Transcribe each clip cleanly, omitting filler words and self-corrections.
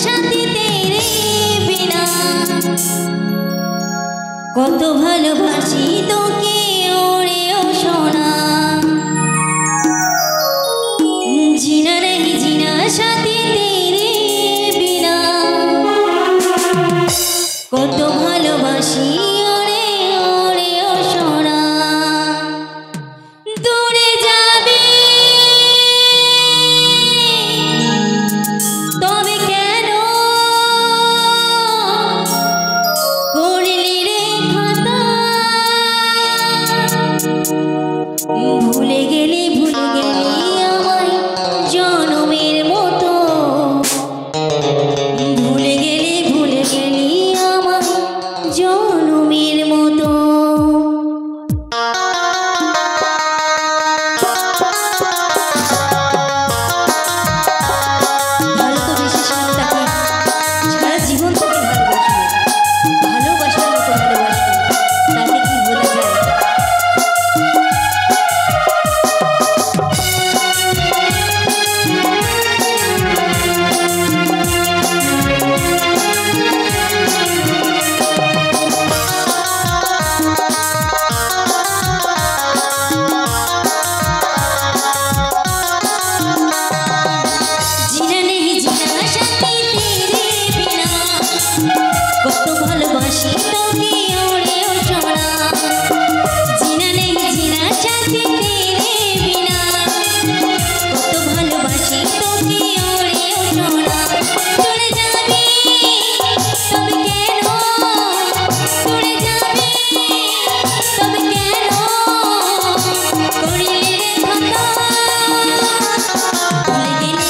সাথী তেরে বিনা কত ভালোবাসি তোকে ওরে ও সোনা জিনা नहीं जीना সাথী তেরে বিনা কত ভালোবাসি ওরে ওরে ও সোনা দূরে যাবে তবে কেন করলি রে খাতা ভুলে গেলি আমায় জনমের মতো ভুলে গেলি আমায় জনমের মতো ভালো তো বেশি তাকে সারা জীবন তাকে ভালোবাসবো ভালোবাসার মতো ভালোবাসবো তাতে কি বলা যায় কত ভালোবাসি তোকে ওরে ও সোনা জিনা নেই জিনা সাথী তেরে বিনা কত ভালোবাসি তোকে ওরে ও সোনা চলে যাবি তবে কেন চলে যাবি তবে কেন করলি রে খাতা ভুলে গেলি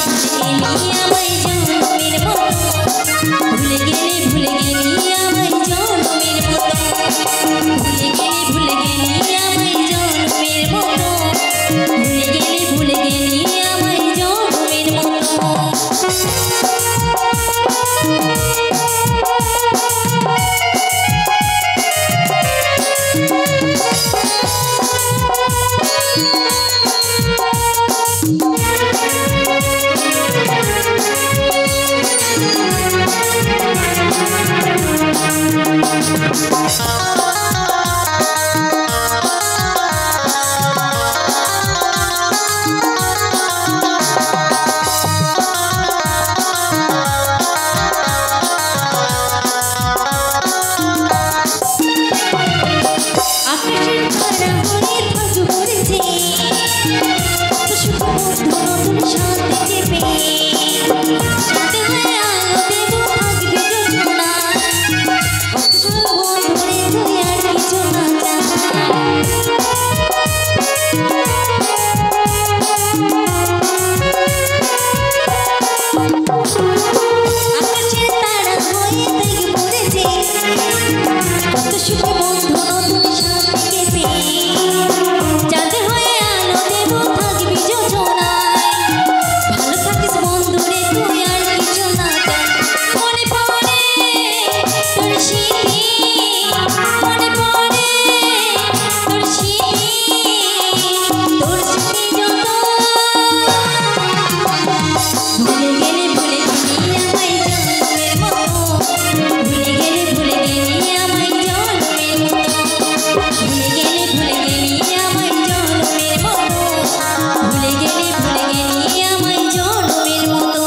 আমায় জনমের মতো ভুলে গেলি আমায় জনমের মতো ভুলে গেলি আমায় জনমের মতো ভুলে গেলি আমায় জনমের মতো আকাশের তারা হয়ে থাকু করেছে কত সুখ নতুন শান্তি চেপে সাথে হয়ে আলো দেব থাকবি যোজনা কত সুখ ধরে তুই আর কিছু না আকাশের তারা হয়ে থাকু করেছে কত সুখ বন্ধু নতুন শান্তি চেপে চাঁদ হয়ে আলো দেব থাকবি যোজনায় ভালো থাকিস বন্ধু রে তুই আর কিছু না চাই মনে পড়ে তোর স্মৃতি মনে পড়ে তোর স্মৃতি যত ভুলে গেলি আমায় জনমের মতো ভুলে গেলি আমায় জনমের মতো ভুলে গেলি আমায় জনমের মতো ভুলে গেলি আমায় জনমের মতো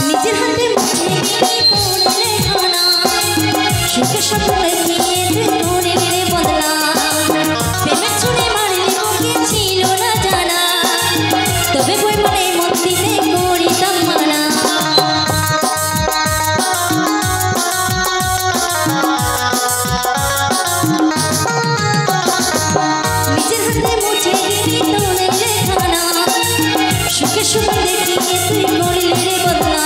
নিজের হাতে মুছে গেলি পড়লে খানা সুখে স্বপ্ন দেখিয়ে তুই করলি রে বদলা প্রেমের ছুড়ে মারলি ওকে ছিল না জানা তবে বই মনে মন দিতে করিতাম মানা নিজের হাতে মুছে গেলি তোরে রে খানা সুখে স্বপ্ন দেখিয়ে তুই করলি রে বদলা